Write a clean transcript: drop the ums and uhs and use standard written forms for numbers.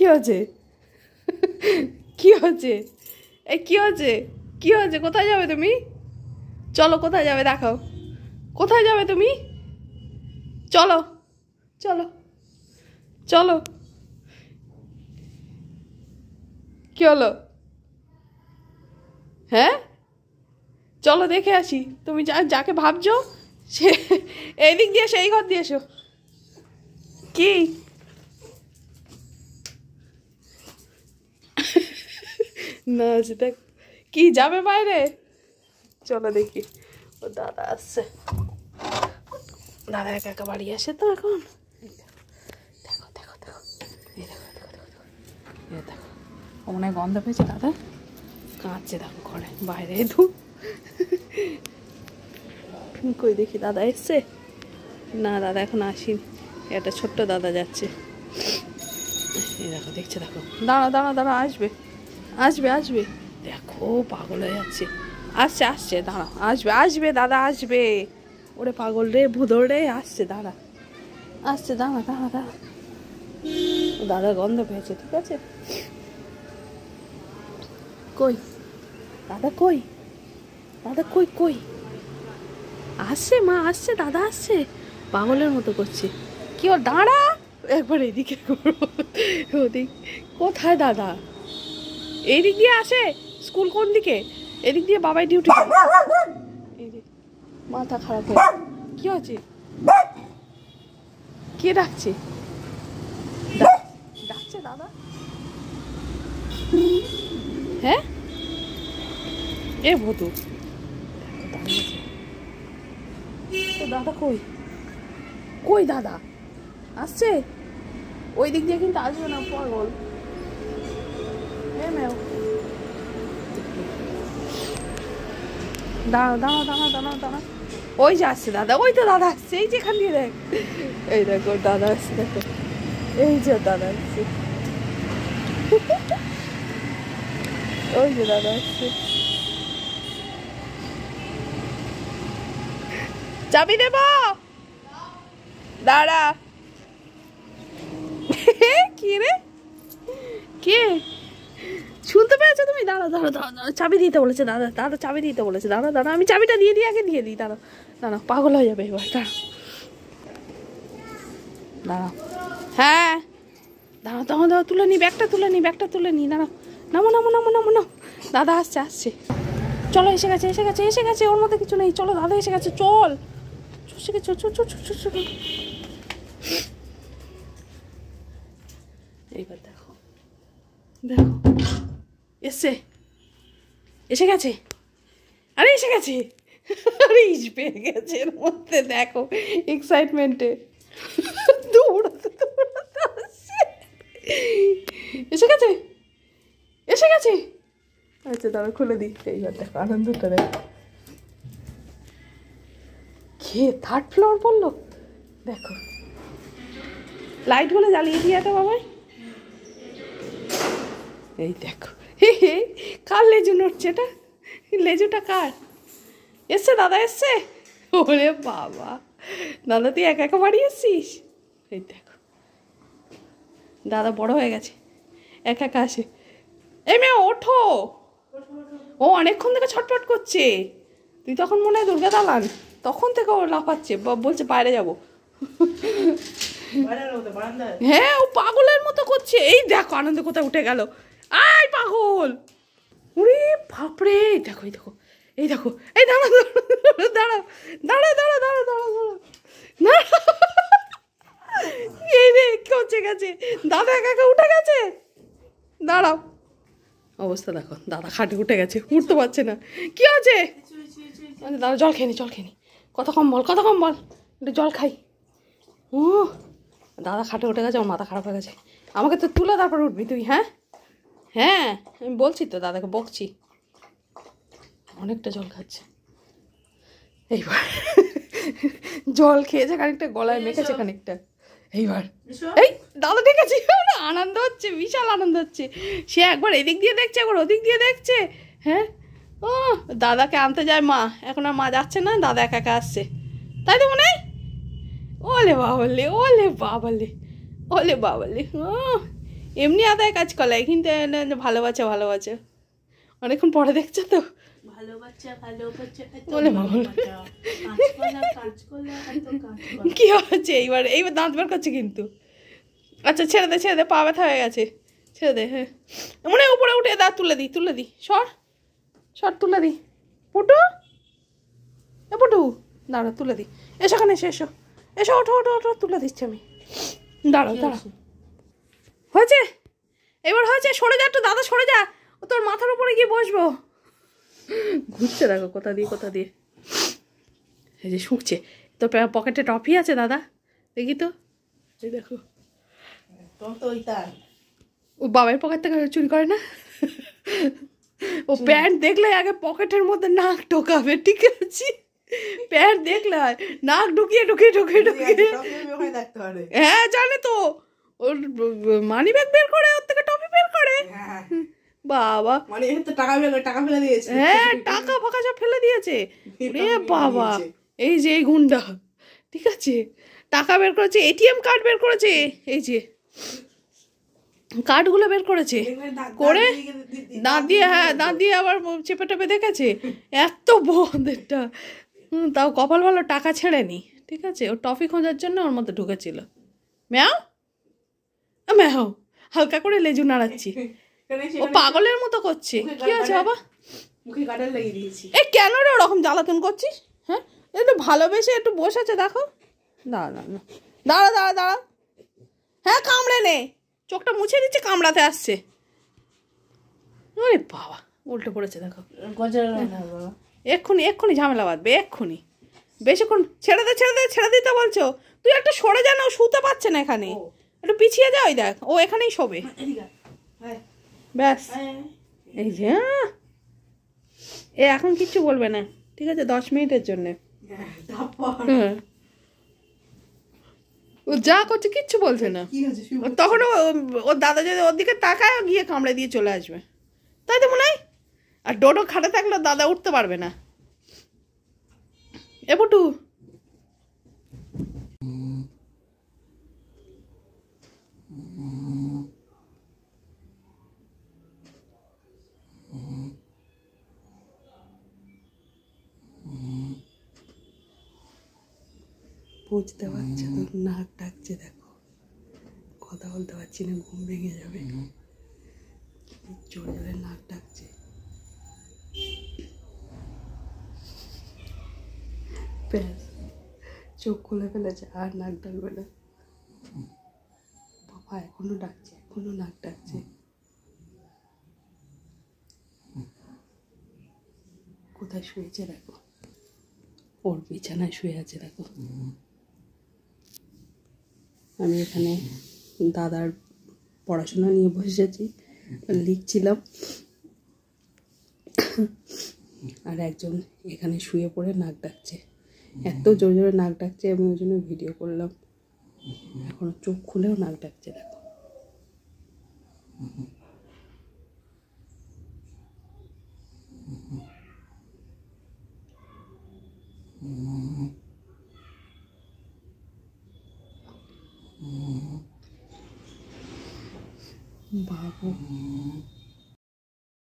কি হচ্ছে? কি হচ্ছে? এই কি হচ্ছে? কি হচ্ছে? কোথায় যাবে তুমি? চলো, কোথায় যাবে দেখাও। কোথায় যাবে তুমি? চলো চলো চলো। কি হলো? হ্যাঁ, চলো দেখে আসি। তুমি যাকে ভাবছো সে এই দিক দিয়ে, সেই ঘর দিয়ে এসো। কি না, সেটা কি যাবে বাইরে? চলো দেখি। ও দাদা আসছে। দাদা একা একা বাড়ি আসে তো এখন। দেখো দেখো দেখো, এই দেখো দেখো দেখো দেখো, এই দেখো। ও মনে হয় গন্ধ পেয়েছে। দাদা কাঁদছে, দেখো ঘরে বাইরে ধু। কই দেখি দাদা এসছে? না, দাদা এখন আসেনি। একটা ছোট্ট দাদা যাচ্ছে। এই দেখো, দেখছে, দেখো। দাঁড়া দাঁড়া দাঁড়া, আসবে আসবে আসবে। দেখো পাগল হয়ে যাচ্ছে। আসছে আসছে, দাঁড়া, আসবে আসবে, দাদা আসবে। ওরে পাগল রে, ভুদর রে, আসছে, দাঁড়া, আসছে, দাঁড়া দাঁড়া দাঁড়া। দাদা গন্ধ পেয়েছে, ঠিক আছে। কই দাদা? কই দাদা? কই কই? আসছে মা, আসছে, দাদা আসছে। পাগলের মতো করছে। কি ওর? দাঁড়া, একবার এদিকে করবো। ওদিক কোথায় দাদা? এই দিক দিয়ে আসে। স্কুল কোন দিকে? এদিক দিয়ে বাবাই ডিউটি করে। এই যে মাথা খারাপ হয়ে। কি হচ্ছে? কে ডাকছে? ডাকছে দাদা? হ্যাঁ, এ ভূতু। দাদা কই? কই দাদা? আসছে? ওই দিক দিয়ে কিন্তু আসবে না, পাগল। দাঁড়া দাঁড়া দাঁড়া দাঁড়া দাঁড়া। ওই যে আসছে দাদা, ওই তো দাদা আসছে, এই যে এখান দিয়ে দেখ। এই দেখো দাদা আসছে, দেখো, এই যে দাদা আসছে। ওই যে দাদা আসছে। চাবি দেব? দাঁড়া। কি রে? কে? শুনতে পেয়েছো তুমি? দাঁড়া দাঁড়া দাঁড়া, চাবি দিতে বলেছে দাদা। দাদা চাবি দিতে বলেছে। দাঁড়া দাঁড়া, আমি চাবিটা দিয়ে দিই, আগে দিয়ে দিই। দাঁড়া দাঁড়া, পাগল হয়ে যাবে এবার। দাঁড়া দাঁড়া। হ্যাঁ, দাঁড়া দাঁড়া দাঁড়া, তুলে নি ব্যাগটা, তুলে নি ব্যাগটা, তুলে নি। দাঁড়া, নামো নামো নামো নামো নামো। দাদা আসছে আসছে। চলো, এসে গেছে এসে গেছে এসে গেছে। ওর মধ্যে কিছু নেই। চলো, দাদা এসে গেছে, চল। এসে গেছে, চল চল চল চল। এইবার দেখো দেখো, এসছে, এসে গেছে। আরে এসে গেছে। আরে ইস পেয়ে গেছে এর মধ্যে, দেখো এক্সাইটমেন্টে দৌড়াতে দৌড়াতে আসছে। এসে গেছে এসে গেছে। আচ্ছা দাঁড়া, খুলে দিই। এইবার দেখো আনন্দটা দেখো। কে থার্ড ফ্লোর বললো? দেখো লাইটগুলো জ্বালিয়ে দিয়ে তো বাবাই। এই দেখো, কার লেজু নড়ছে? এটা লেজুটা কার? এসছে দাদা, এসছে। ওরে বাবা, দাদা তুই একা একা বাড়ি এসছিস? এই দেখো, দাদা বড় হয়ে গেছে, একা একা আসে। এই মেয়ে ওঠো। ও অনেকক্ষণ থেকে ছটফট করছে। তুই তখন মনে হয় দুর্গা দালান, তখন থেকে ও লাফাচ্ছে, বলছে বাইরে যাবো। হ্যাঁ, ও পাগলের মতো করছে। এই দেখো আনন্দ কোথায় উঠে গেল। আয় পাগল। ওরে বাপরে, দেখো এই দেখো, এই দেখো, এই দাঁড়া দাঁড়া দাঁড়া দাঁড়া দাঁড়া দাঁড়া দাঁড়া। এই রে পৌঁছে গেছে দাদা, একা একা উঠে গেছে। দাঁড়াও, অবস্থা দেখো, দাদা খাটে উঠে গেছে, উঠতে পারছে না। কি আছে? দাদা জল খেয়ে নি, জল খেয়ে নি। কত কম বল, কত কম বল, একটু জল খাই। ও দাদা খাটে উঠে গেছে, আমার মাথা খারাপ হয়ে গেছে। আমাকে তো তুলে তারপর উঠবি তুই। হ্যাঁ হ্যাঁ, আমি বলছি তো, দাদাকে বকছি। অনেকটা জল খাচ্ছে। এইবার জল খেয়েছে খানিকটা, গলায় মেখেছে খানিকটা। এইবার এই দাদা ঠিক আছে। আনন্দ হচ্ছে, বিশাল আনন্দ হচ্ছে। সে একবার এদিক দিয়ে দেখছে, একবার ওদিক দিয়ে দেখছে। হ্যাঁ, ও দাদাকে আনতে যায় মা, এখন আর মা যাচ্ছে না, দাদা একা একা আসছে, তাই তো মনে হয়। ওলে বাবলে, ওলে বাবলে, ওলে বাবলে। ও এমনি আদায় কাজ কলায়, কিন্তু ভালো বাচ্চা ভালো বাচ্চা। অনেকক্ষণ পরে দেখছো তো ভালো বাচ্চা ভালো বাচ্চা বলে বাবুল কি হচ্ছে এইবার? এইবার দাঁত বার করছে কিন্তু। আচ্ছা ছেড়ে দে, পা ব্যথা হয়ে গেছে, ছেড়ে দে। হ্যাঁ মনে হয় উপরে উঠে দাঁত তুলে দিই সর তুলে দিই। পুটু পুটু দাঁড়া, তুলে দিই। এসো ওখানে এসো ওঠো তুলে দিচ্ছি আমি। দাঁড়াও হয়েছে, এবার হয়েছে। সরে যা একটু দাদা, সরে যা, ও তোর মাথার উপরে গিয়ে বসবো। ঘুরছে দেখো কোথা দিয়ে। এই যে শুকছে। তোর পকেটে টফি আছে দাদা, দেখি তো। এই দেখো, ও বাবার পকেট থেকে চুরি করে না। ও প্যান্ট দেখলে আগে পকেটের মধ্যে নাক ঢোকাবে, ঠিক আছে? প্যান্ট দেখলে নাক ঢুকিয়ে হ্যাঁ জানে তো। ওর মানি ব্যাগ বের করে, ওর থেকে টপি বের করে। বাবা মানে টাকা ফেলে দিয়েছে। হ্যাঁ টাকা ফাঁকা সব ফেলে দিয়েছে রে বাবা। এই যে এই গুন্ডা, ঠিক আছে, টাকা বের করেছে, এটিএম কার্ড বের করেছে, এই যে কার্ডগুলো বের করেছে করে দাঁত দিয়ে আবার চেপে টেপে দেখেছে। এত বন্ধেরটা, তাও কপাল ভালো টাকা ছেড়েনি, ঠিক আছে? ও টফি খোঁজার জন্য ওর মধ্যে ঢুকেছিল। ম্যাও হালকা করে লেজু নাড়াচ্ছি, ও পাগলের মতো করছে। কি আছে বাবা? মুখে কাটার লাগিয়ে দিয়েছি। এ কেন রে ওরকম জ্বালাতন করছিস? হ্যাঁ একটু ভালোবেসে একটু বসেছে, দেখো। দাঁড়া। হ্যাঁ কামড়ে নে, চোখটা মুছে দিচ্ছে, কামড়াতে আসছে। ওরে বাবা উল্টে পড়েছে দেখো। এক্ষুনি ঝামেলা বাঁধবে, এক্ষুনি। বেশিক্ষণ ছেড়ে দিতে বলছো? তুই একটু সরে যা না, ও শুতে পারছে না এখানে। একটু পিছিয়ে যা, ওই দেখ ও এখানেই শোবে। ব্যাস এই যে এ এখন কিচ্ছু বলবে না, ঠিক আছে? 10 মিনিটের জন্যে। ও যা করছে কিচ্ছু বলছে না। তখন ওর দাদা যদি ওর দিকে তাকায়, গিয়ে কামড়ে দিয়ে চলে আসবে, তাই তো মনে হয়। আর ডোডো খাটে থাকলে দাদা উঠতে পারবে না। এ পুটু বুঝতে পারছে তো, নাক ডাকছে দেখো। কথা বলতে পারছি না, ঘুম ভেঙে যাবে। জোরে নাক ডাকছে। ব্যাস চোখ খুলে ফেলেছে, আর নাক ডাকবে না। বাবা এখনো নাক ডাকছে। কোথায় শুয়েছে দেখো, ওর বিছানায় শুয়ে আছে দেখো। আমি এখানে দাদার পড়াশোনা নিয়ে বসেছি, লিখছিলাম। আর একজন এখানে শুয়ে পড়ে নাক ডাকছে, এত জোরে নাক ডাকছে। আমি ওই জন্য ভিডিও করলাম। এখনো চোখ খুলেও নাক ডাকছে দেখো। বাবু